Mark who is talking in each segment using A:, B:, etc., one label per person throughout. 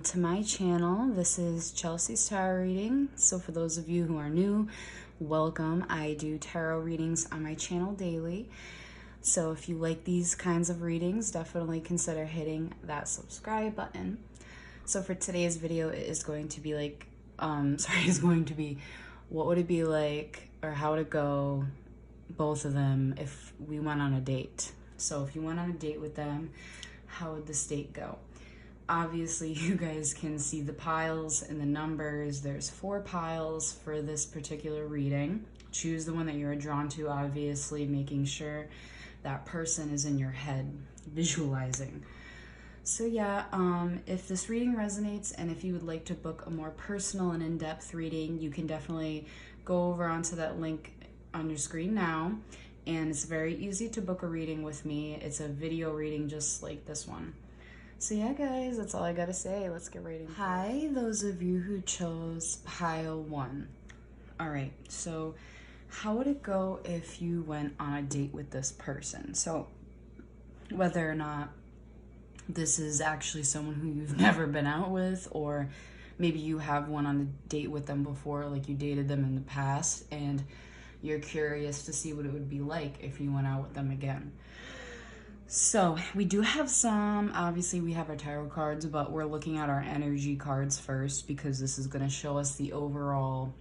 A: to my channel. This is Chelsea's Tarot Reading. So for those of you who are new, welcome. I do tarot readings on my channel daily. So if you like these kinds of readings, definitely consider hitting that subscribe button. So for today's video, it is going to be like, what would it be like, or how would it go, both of them, if we went on a date. So if you went on a date with them, how would this date go? Obviously, you guys can see the piles and the numbers. There's 4 piles for this particular reading. Choose the one that you're drawn to, obviously, making sure that person is in your head, visualizing. So yeah, if this reading resonates and if you would like to book a more personal and in-depth reading, you can definitely go over onto that link on your screen now. And it's very easy to book a reading with me. It's a video reading just like this one. So yeah, guys, that's all I gotta say. Let's get right into it. Hi, those of you who chose pile 1. All right, so how would it go if you went on a date with this person? So whether or not this is actually someone who you've never been out with, or maybe you have went on a date with them before, like you dated them in the past, and you're curious to see what it would be like if you went out with them again. So we do have some, obviously we have our tarot cards, but we're looking at our energy cards first because this is going to show us the overall,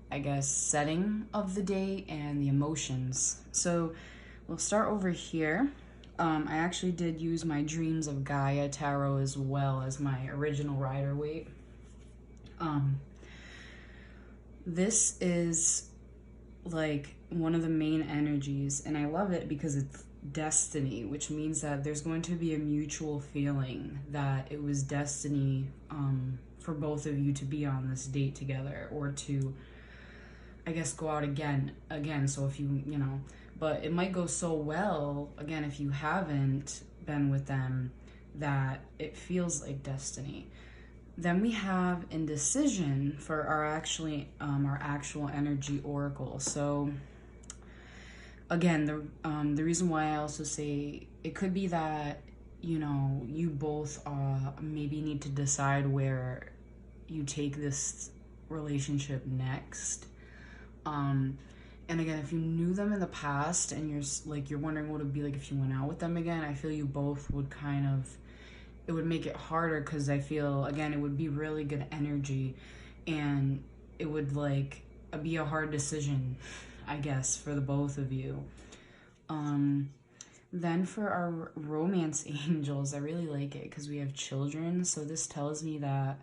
A: I guess, setting of the date and the emotions. So we'll start over here. I actually did use my Dreams of Gaia tarot as well as my original Rider-Waite. This is like one of the main energies, and I love it because it's destiny, which means that there's going to be a mutual feeling that it was destiny for both of you to be on this date together, or to, I guess, go out again. So if you know, but it might go so well again if you haven't been with them that it feels like destiny. Then we have indecision for our actual energy oracle. So again, the reason why I also say it could be that, you know, you both maybe need to decide where you take this relationship next. And again, if you knew them in the past and you're wondering what it would be like if you went out with them again, I feel you both would kind of, it would make it harder, because I feel, again, it would be really good energy and it would like be a hard decision, I guess, for the both of you. Then for our romance angels, I really like it because we have children. So this tells me that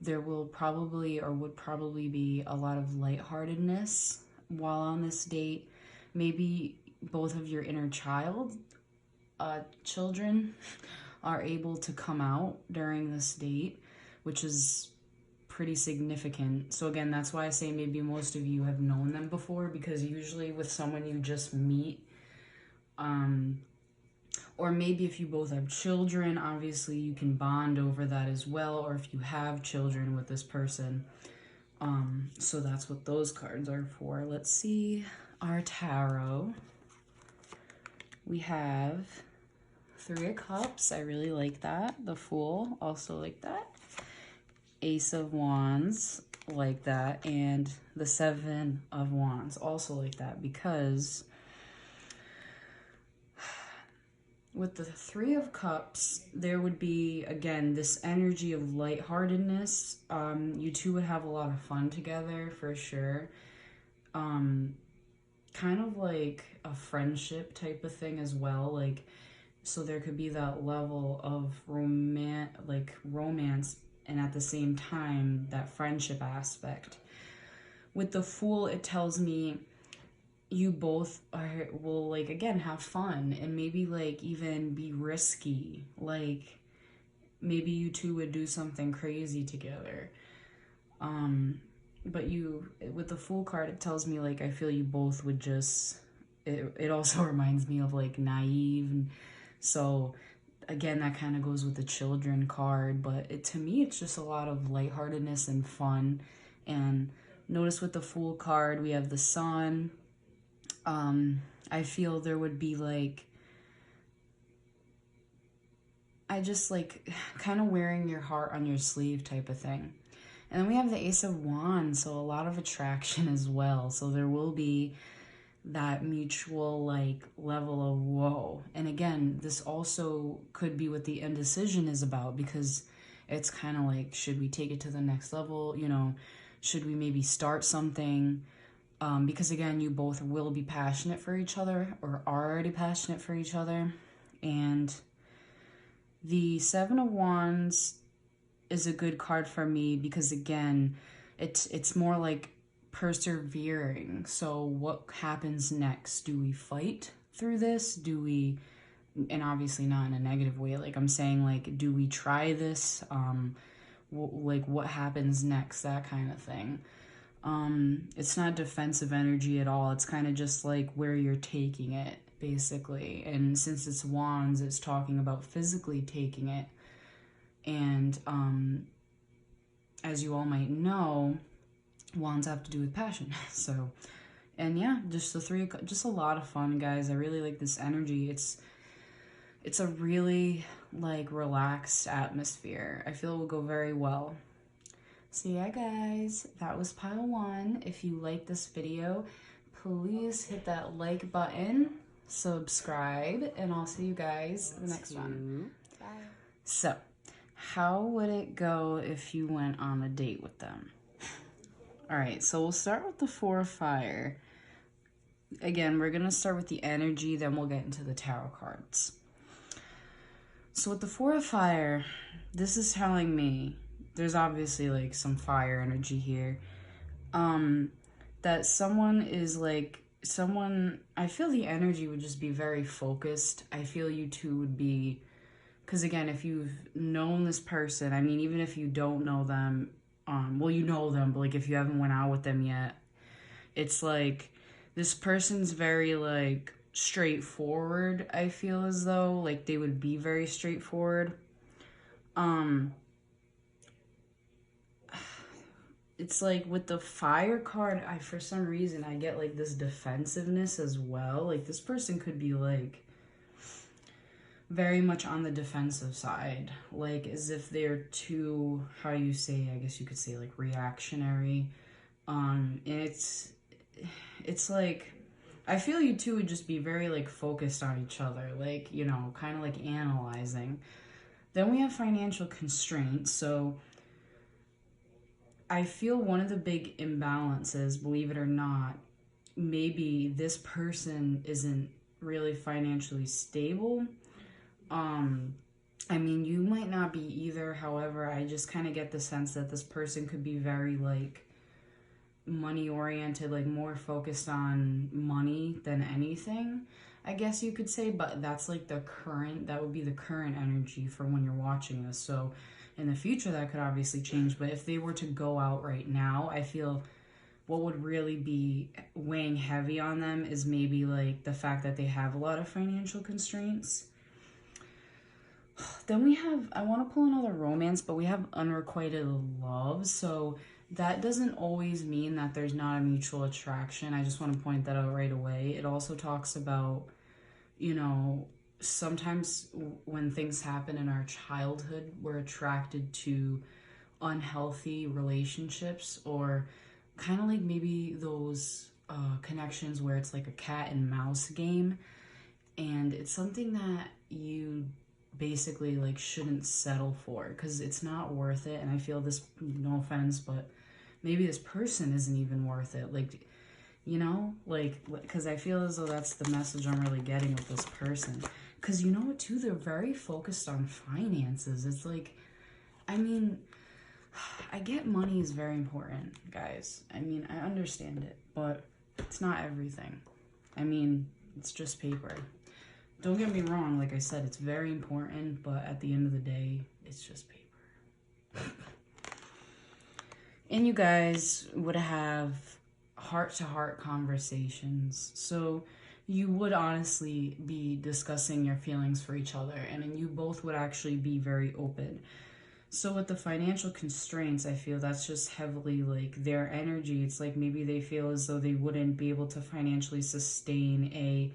A: there will probably, or would probably be, a lot of lightheartedness while on this date. Maybe both of your inner children are able to come out during this date, which is pretty significant. So again, that's why I say maybe most of you have known them before, because usually with someone you just meet, or maybe if you both have children, obviously you can bond over that as well, or if you have children with this person. So that's what those cards are for. Let's see our tarot. We have 3 of Cups. I really like that. The Fool, also like that. Ace of Wands, like that. And the 7 of Wands, also like that, because with the 3 of Cups, there would be, again, this energy of lightheartedness. You two would have a lot of fun together, for sure. Kind of like a friendship type of thing as well. Like, so there could be that level of romance, and at the same time, that friendship aspect. With the Fool, it tells me you both will, like, again, have fun and maybe, like, even be risky. Like, maybe you two would do something crazy together. But with the Fool card, it tells me, like, I feel you both would just, it also reminds me of, like, naive. And so again, that kind of goes with the children card, but to me, it's just a lot of lightheartedness and fun. And notice with the Fool card, we have the Sun. I feel there would be like I just like kind of wearing your heart on your sleeve type of thing. And then we have the Ace of Wands, so a lot of attraction as well. So there will be that mutual like level of whoa. And again, this also could be what the indecision is about, because it's kind of like, should we take it to the next level? You know, should we maybe start something? Because again, you both will be passionate for each other or are already passionate for each other. And the Seven of Wands is a good card for me because again, it's more like persevering. So what happens next? Do we fight through this? Do we, and obviously not in a negative way, like I'm saying, like, do we try this? Like what happens next? That kind of thing. It's not defensive energy at all. It's kind of just like where you're taking it, basically. And since it's wands, it's talking about physically taking it. And as you all might know, wands have to do with passion. So, and yeah, just the three, just a lot of fun, guys. I really like this energy. It's a really like relaxed atmosphere. I feel it will go very well. So yeah, guys, that was pile 1. If you like this video, please hit that like button, subscribe, and I'll see you guys in the next one. Bye. So, how would it go if you went on a date with them? All right, so we'll start with the 4 of fire. Again, we're going to start with the energy, then we'll get into the tarot cards. So with the 4 of fire, this is telling me, there's obviously like some fire energy here, that someone is like, I feel the energy would just be very focused. I feel you two would be, because again, if you've known this person, I mean, even if you don't know them, well, you know them, but like if you haven't went out with them yet, it's like this person's very like straightforward. I feel as though like they would be very straightforward. It's like with the fire card, for some reason I get like this defensiveness as well. Like this person could be like very much on the defensive side, like as if they're too, how you say, I guess you could say like reactionary. And it's like, I feel you two would just be very like focused on each other, like, you know, kind of like analyzing. Then we have financial constraints. So I feel one of the big imbalances, believe it or not, maybe this person isn't really financially stable. I mean, you might not be either. However, I just kind of get the sense that this person could be very like money oriented, like more focused on money than anything, I guess you could say. But that's like the current, that would be the current energy for when you're watching this. So in the future that could obviously change, but if they were to go out right now, I feel what would really be weighing heavy on them is maybe like the fact that they have a lot of financial constraints. Then we have, I want to pull another romance, but we have unrequited love. So that doesn't always mean that there's not a mutual attraction. I just want to point that out right away. It also talks about, you know, sometimes when things happen in our childhood, we're attracted to unhealthy relationships, or kind of like maybe those connections where it's like a cat and mouse game, and it's something that you basically like shouldn't settle for because it's not worth it. And I feel this, no offense, but maybe this person isn't even worth it, like, you know, like, because I feel as though that's the message I'm really getting with this person. Because you know what too, they're very focused on finances. It's like, I mean, I get money is very important, guys. I mean, I understand it, but it's not everything. I mean, it's just paper. Don't get me wrong, like I said, it's very important, but at the end of the day, it's just paper. And you guys would have heart-to-heart conversations. So you would honestly be discussing your feelings for each other, and you both would actually be very open. So with the financial constraints, I feel that's just heavily like their energy. It's like maybe they feel as though they wouldn't be able to financially sustain a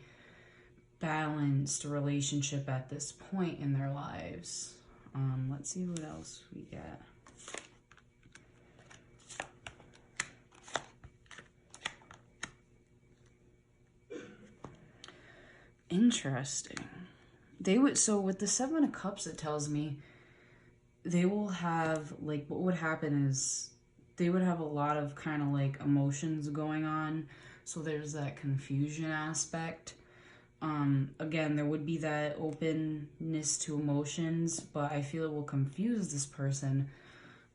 A: balanced relationship at this point in their lives. Let's see what else we get. Interesting. So with the Seven of Cups, it tells me they will have, like, what would happen is they would have a lot of kind of like emotions going on. So there's that confusion aspect. Again, there would be that openness to emotions, but I feel it will confuse this person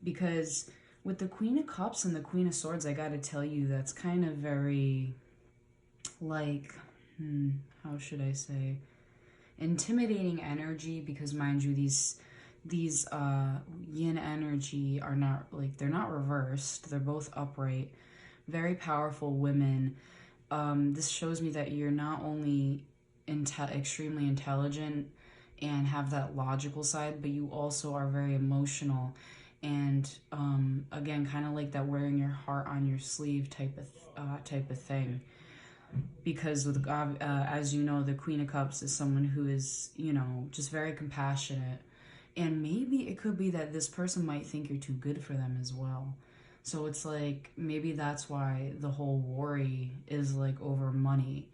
A: because with the Queen of Cups and the Queen of Swords, I gotta tell you, that's kind of very, like, how should I say, intimidating energy, because mind you, these yin energy are not, like, they're not reversed, they're both upright, very powerful women. This shows me that you're not only extremely intelligent and have that logical side, but you also are very emotional, and again, kind of like that wearing your heart on your sleeve type of thing. Because with as you know, the Queen of Cups is someone who is, you know, just very compassionate, and maybe it could be that this person might think you're too good for them as well. So it's like maybe that's why the whole worry is like over money.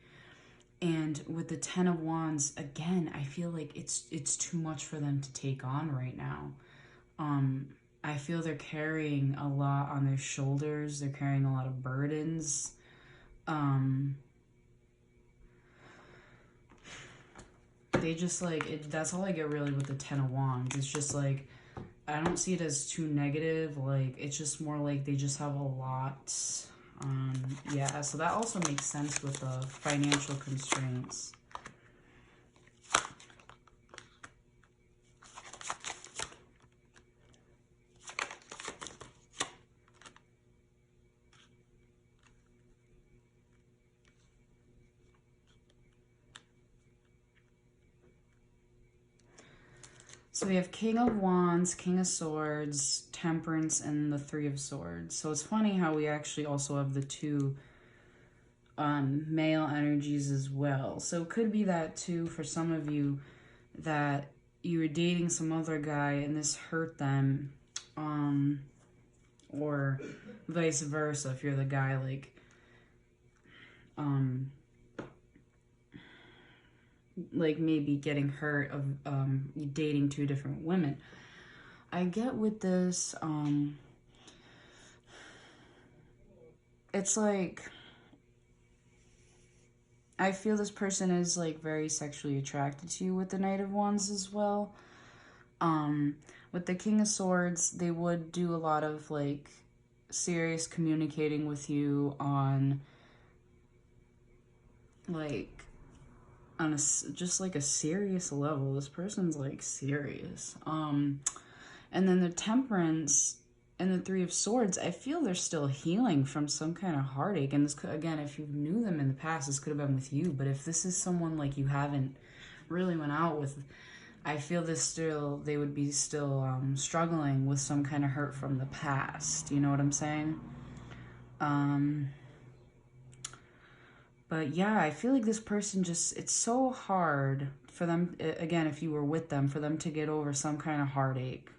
A: And with the Ten of Wands, again, I feel like it's too much for them to take on right now. I feel they're carrying a lot on their shoulders. They're carrying a lot of burdens. They just like it. That's all I get really with the Ten of Wands. It's just like I don't see it as too negative. Like it's just more like they just have a lot. Yeah, so that also makes sense with the financial constraints. So we have King of Wands, King of Swords, Temperance, and the Three of Swords. So it's funny how we actually also have the two male energies as well. So it could be that too for some of you that you were dating some other guy and this hurt them, or vice versa if you're the guy, like maybe getting hurt of dating two different women. I get with this, it's like I feel this person is like very sexually attracted to you with the Knight of Wands as well. With the King of Swords, they would do a lot of like serious communicating with you on like on a just like a serious level. This person's like serious. And then the Temperance and the Three of Swords, I feel they're still healing from some kind of heartache. And this could, again, if you knew them in the past, this could have been with you. But if this is someone like you haven't really went out with, I feel they would be still struggling with some kind of hurt from the past. You know what I'm saying? But yeah, I feel like this person just, it's so hard for them, again, if you were with them, for them to get over some kind of heartache.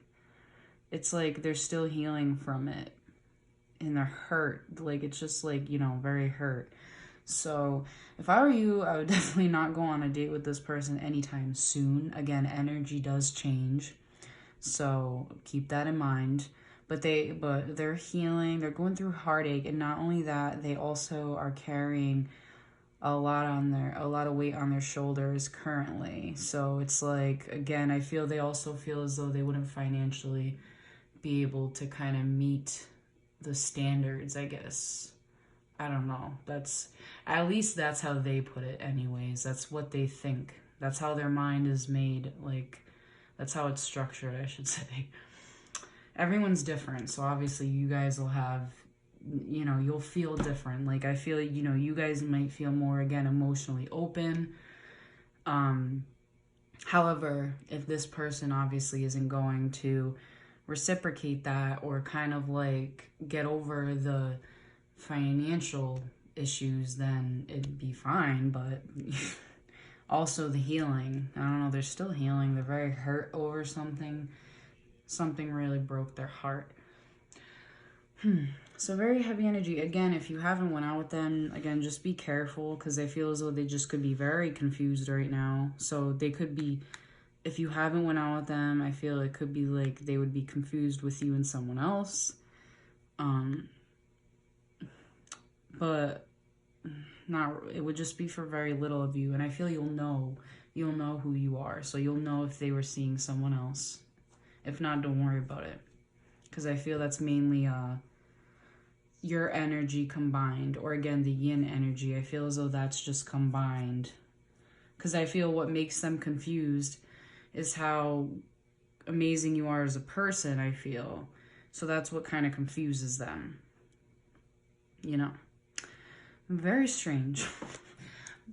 A: It's like they're still healing from it and they're hurt. Like it's just like, you know, very hurt. So if I were you, I would definitely not go on a date with this person anytime soon. Again, energy does change. So keep that in mind. But they're healing, they're going through heartache, and not only that, they also are carrying a lot of weight on their shoulders currently. So it's like, again, I feel they also feel as though they wouldn't financially be able to kind of meet the standards, I guess. I don't know. At least that's how they put it anyways. That's what they think. That's how their mind is made. Like, that's how it's structured, I should say. Everyone's different. So obviously you guys will have, you know, you'll feel different. Like I feel, you know, you guys might feel more, again, emotionally open. However, if this person obviously isn't going to reciprocate that or kind of like get over the financial issues, then it'd be fine. But Also the healing. I don't know, they're still healing. They're very hurt over something. Something really broke their heart. So very heavy energy. Again, if you haven't went out with them, again, just be careful, because I feel as though they just could be very confused right now. So they could be, if you haven't went out with them, I feel it could be like they would be confused with you and someone else. But not, it would just be for very little of you. And I feel you'll know who you are. So you'll know if they were seeing someone else. If not, don't worry about it. Because I feel that's mainly your energy combined, or again, the yin energy. I feel as though that's just combined. Because I feel what makes them confused is how amazing you are as a person, I feel. So that's what kind of confuses them. You know? Very strange.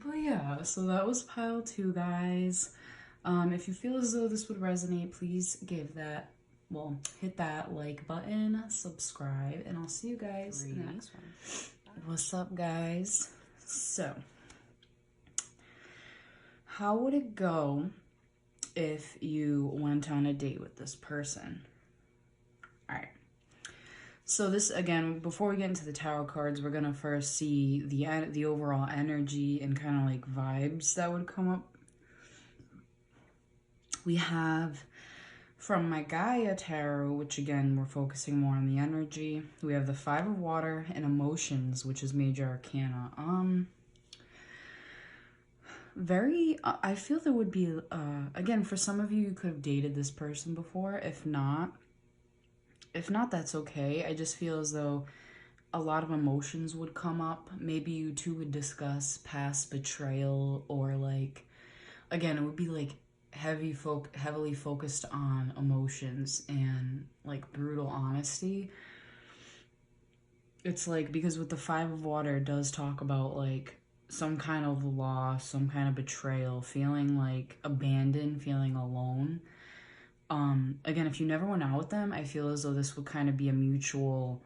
A: But yeah, so that was pile 2, guys. If you feel as though this would resonate, please hit that like button, subscribe, and I'll see you guys in the next one. What's up, guys? So, how would it go if you went on a date with this person? All right. So this, again, before we get into the tarot cards, we're going to first see the overall energy and kind of like vibes that would come up. We have from my Gaia tarot, which again, we're focusing more on the energy. We have the 5 of Water and Emotions, which is Major Arcana. I feel there would be, again, for some of you, you could have dated this person before. If not, that's okay. I just feel as though a lot of emotions would come up. Maybe you two would discuss past betrayal, or like, again, it would be like heavily focused on emotions and like brutal honesty. It's like, because with the 5 of Water, it does talk about like some kind of loss, some kind of betrayal, feeling like abandoned, feeling alone. Again, if you never went out with them, I feel as though this would kind of be a mutual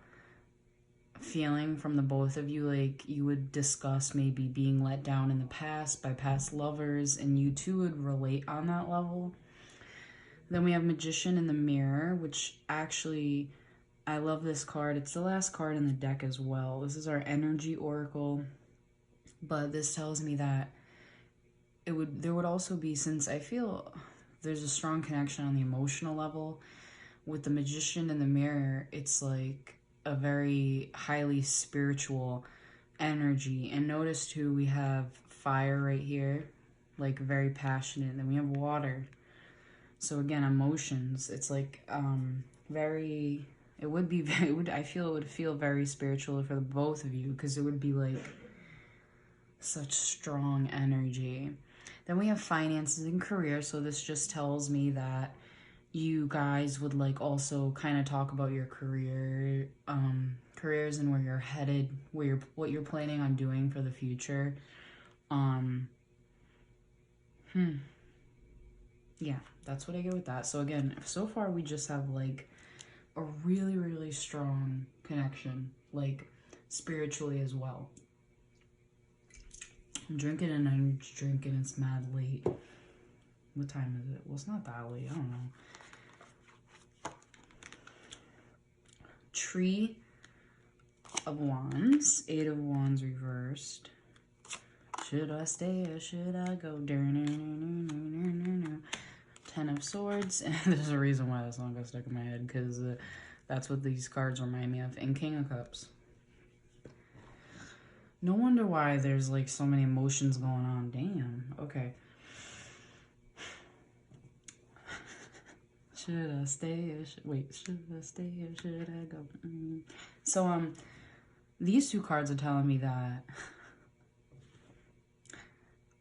A: feeling from the both of you. Like, you would discuss maybe being let down in the past by past lovers, and you two would relate on that level. Then we have Magician in the Mirror, which actually, I love this card. It's the last card in the deck as well. This is our energy oracle, but this tells me that there would also be, since I feel there's a strong connection on the emotional level with the Magician in the Mirror, it's like a very highly spiritual energy. And notice too, we have fire right here, like very passionate, and then we have water. So again, emotions, it's like very, I feel it would feel very spiritual for the both of you, because it would be like such strong energy. Then we have finances and career. So this just tells me that you guys would like also kind of talk about your careers and where you're headed, what you're planning on doing for the future. Yeah, that's what I get with that. So again, so far we just have like a really, really strong connection, like spiritually as well. I'm drinking and I'm drinking. It's mad late. What time is it? Well, it's not that late. I don't know. Tree of Wands. 8 of Wands reversed. Should I stay or should I go? 10 of Swords. And there's a reason why that song got stuck in my head, because that's what these cards remind me of. And King of Cups. No wonder why there's like so many emotions going on. Damn. Okay. Should I stay or should I stay or should I go? So these two cards are telling me that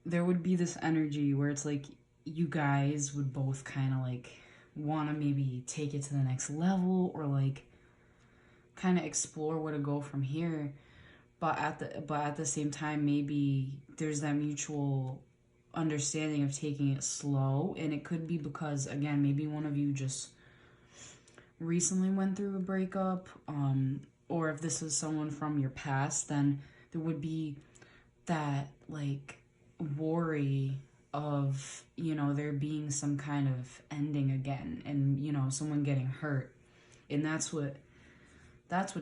A: there would be this energy where it's like you guys would both kind of like want to maybe take it to the next level, or like kind of explore where to go from here. But at the same time, maybe there's that mutual understanding of taking it slow. And it could be because, again, maybe one of you just recently went through a breakup, or if this is someone from your past, then there would be that like worry of, you know, there being some kind of ending again, and, you know, someone getting hurt. And that's what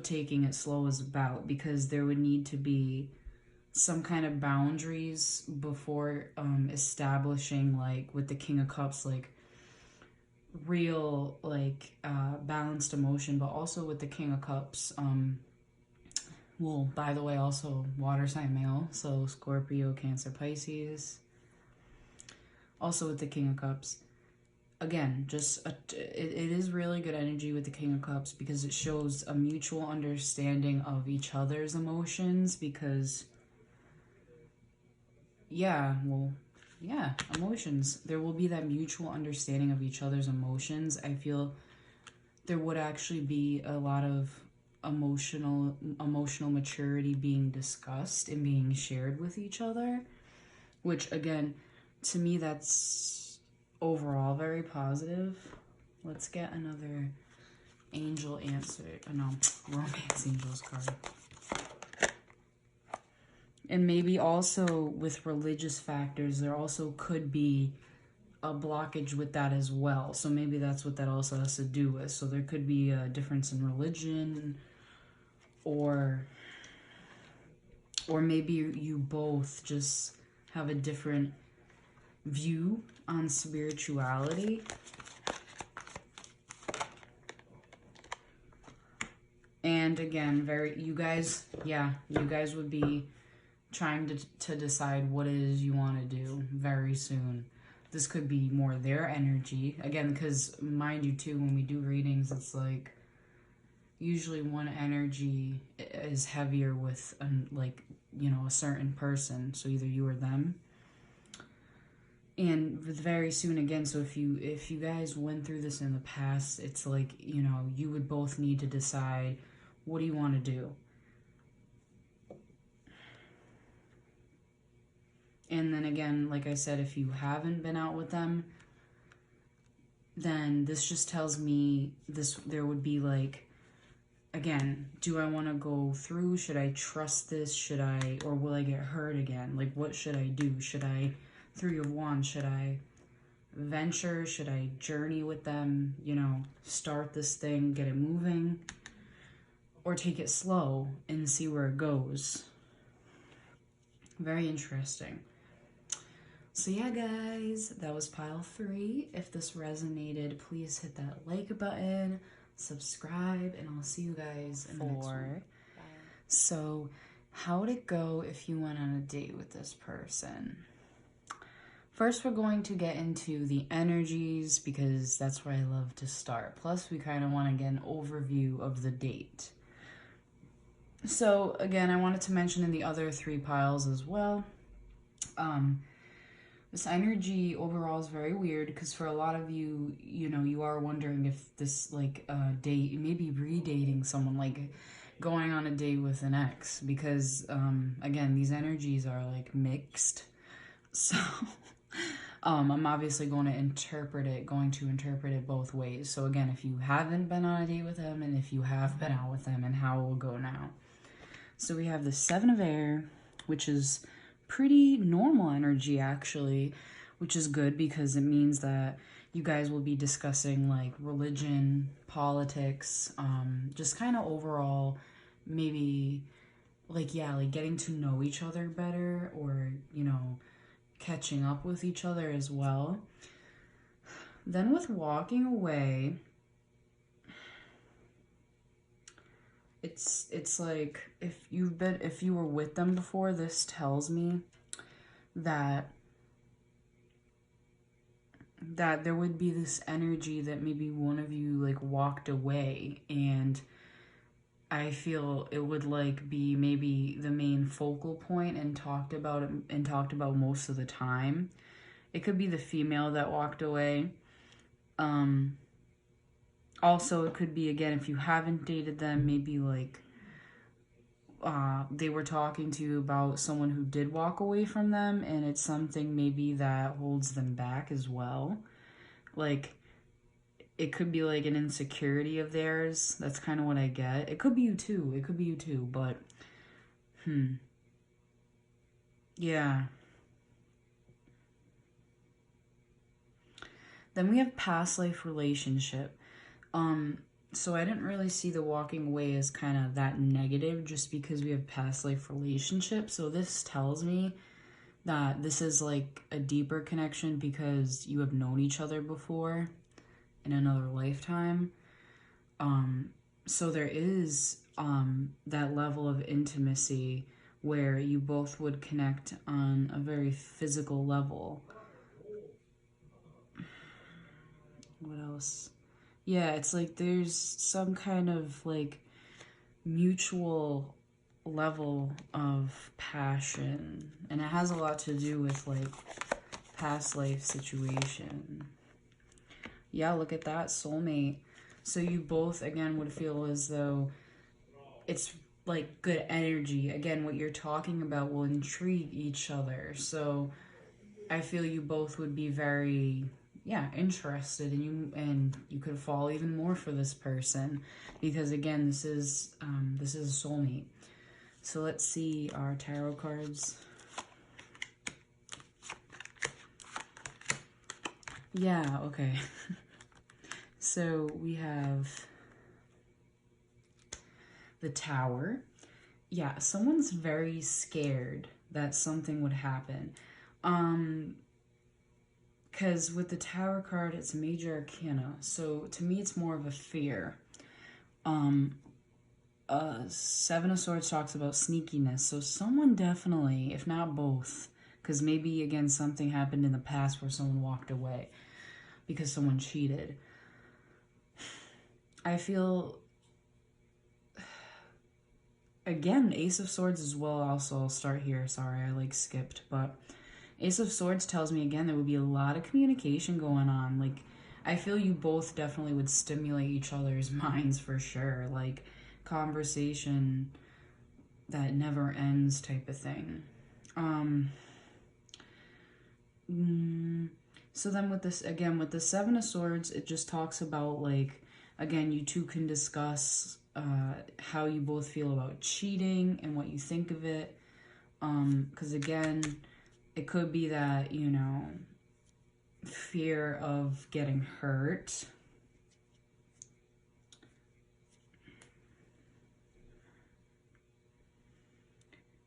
A: taking it slow is about, because there would need to be some kind of boundaries before establishing, like with the King of Cups, like real, like balanced emotion. But also with the King of Cups, well, by the way, also water sign male, so Scorpio, Cancer, Pisces. Also with the King of Cups, again, it is really good energy with the King of Cups, because it shows a mutual understanding of each other's emotions. Because emotions, there will be that mutual understanding of each other's emotions. I feel there would actually be a lot of emotional maturity being discussed and being shared with each other, which again, to me, that's overall very positive. Let's get another angel answer. No, romance angels card. And maybe also with religious factors, there also could be a blockage with that as well. So maybe that's what that also has to do with. So there could be a difference in religion, or maybe you both just have a different view on spirituality. And again, you guys would be trying to decide what it is you want to do very soon. This could be more their energy. Again, because mind you too, when we do readings, it's like usually one energy is heavier with like, you know, a certain person. So either you or them. And very soon again, so if you guys went through this in the past, it's like, you know, you would both need to decide, what do you want to do? And then again, like I said, if you haven't been out with them, then this just tells me there would be like, again, do I want to go through? Should I trust this? Or will I get hurt again? Like, what should I do? Should I, Three of Wands, should I venture? Should I journey with them? You know, start this thing, get it moving? Or take it slow and see where it goes? Very interesting. So yeah, guys, that was pile 3. If this resonated, please hit that like button, subscribe, and I'll see you guys in the next one. So, how'd it go if you went on a date with this person? First, we're going to get into the energies, because that's where I love to start. Plus, we kind of want to get an overview of the date. So, again, I wanted to mention in the other 3 piles as well. This energy overall is very weird, because for a lot of you, you know, you are wondering if this, like, date, maybe redating someone, like going on a date with an ex, because, again, these energies are, like, mixed. So, I'm obviously going to interpret it both ways. So, again, if you haven't been on a date with them, and if you have been out with them, and how it will go now. So, we have the 7 of Air, which is pretty normal energy, actually, which is good, because it means that you guys will be discussing like religion, politics, just kind of overall, maybe like getting to know each other better, or, you know, catching up with each other as well. Then with walking away, it's like, if you were with them before, this tells me that there would be this energy that maybe one of you like walked away, and I feel it would like be maybe the main focal point and talked about most of the time. It could be the female that walked away. Also, it could be, again, if you haven't dated them, maybe like they were talking to you about someone who did walk away from them, and it's something maybe that holds them back as well. Like, it could be like an insecurity of theirs. That's kind of what I get. It could be you too. But yeah. Then we have past life relationship. So I didn't really see the walking away as kind of that negative just because we have past life relationship. So this tells me that this is like a deeper connection because you have known each other before in another lifetime. So there is that level of intimacy where you both would connect on a very physical level. What else? Yeah, it's like there's some kind of like mutual level of passion, and it has a lot to do with like past life situation. Yeah, look at that, soulmate. So you both again would feel as though it's like good energy. Again, what you're talking about will intrigue each other. So I feel you both would be very interested in you, and you could fall even more for this person because again, this is a soulmate. So let's see our tarot cards. Yeah, okay. So we have the Tower. Yeah, someone's very scared that something would happen. Because with the Tower card, it's Major Arcana. So to me, it's more of a fear. Seven of Swords talks about sneakiness. So someone definitely, if not both, because maybe, again, something happened in the past where someone walked away because someone cheated. I feel, again, Ace of Swords as well. Also, I'll start here. Sorry, I skipped. But Ace of Swords tells me, again, there would be a lot of communication going on. Like, I feel you both definitely would stimulate each other's minds for sure. Like, conversation that never ends type of thing. So then with this, again, with the Seven of Swords, it just talks about, like, again, you two can discuss how you both feel about cheating and what you think of it. Because, again, it could be that, fear of getting hurt.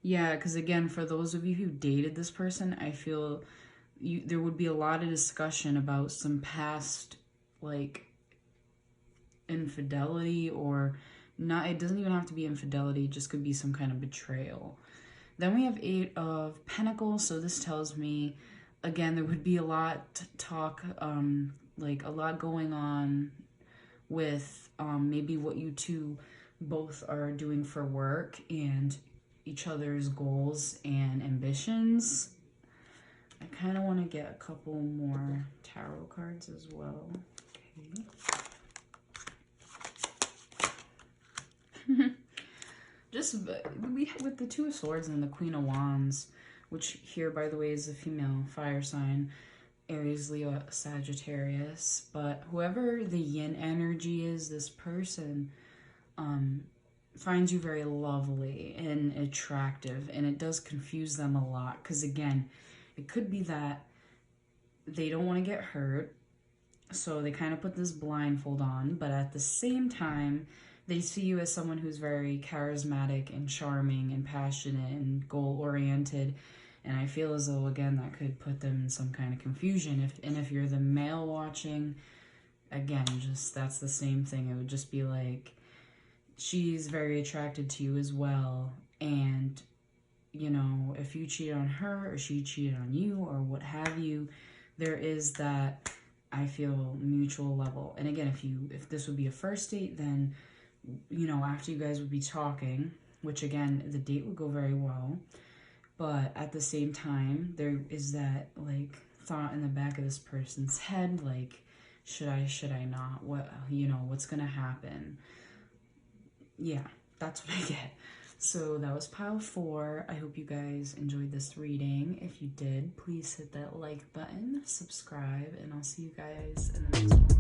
A: Yeah, because again, for those of you who dated this person, I feel there would be a lot of discussion about some past, like, infidelity, or not. It doesn't even have to be infidelity, it just could be some kind of betrayal. Then we have Eight of Pentacles, so this tells me, again, there would be a lot talk, like a lot going on with maybe what you two both are doing for work and each other's goals and ambitions. I kind of want to get a couple more tarot cards as well. Okay. Just with the Two of Swords and the Queen of Wands, which here, by the way, is a female fire sign, Aries, Leo, Sagittarius. But whoever the yin energy is, this person finds you very lovely and attractive, and it does confuse them a lot because, again, it could be that they don't want to get hurt, so they kind of put this blindfold on, but at the same time, they see you as someone who's very charismatic and charming and passionate and goal-oriented, and I feel as though, again, that could put them in some kind of confusion. If you're the male watching, again, just that's the same thing. It would just be like, she's very attracted to you as well, and if you cheat on her or she cheated on you or what have you, there is that, I feel, mutual level. And again, if this would be a first date, then after you guys would be talking, which again, the date would go very well, but at the same time, there is that like thought in the back of this person's head, like, should I not, what's gonna happen? Yeah, that's what I get. So that was pile 4. I hope you guys enjoyed this reading. If you did, please hit that like button, subscribe, and I'll see you guys in the next one.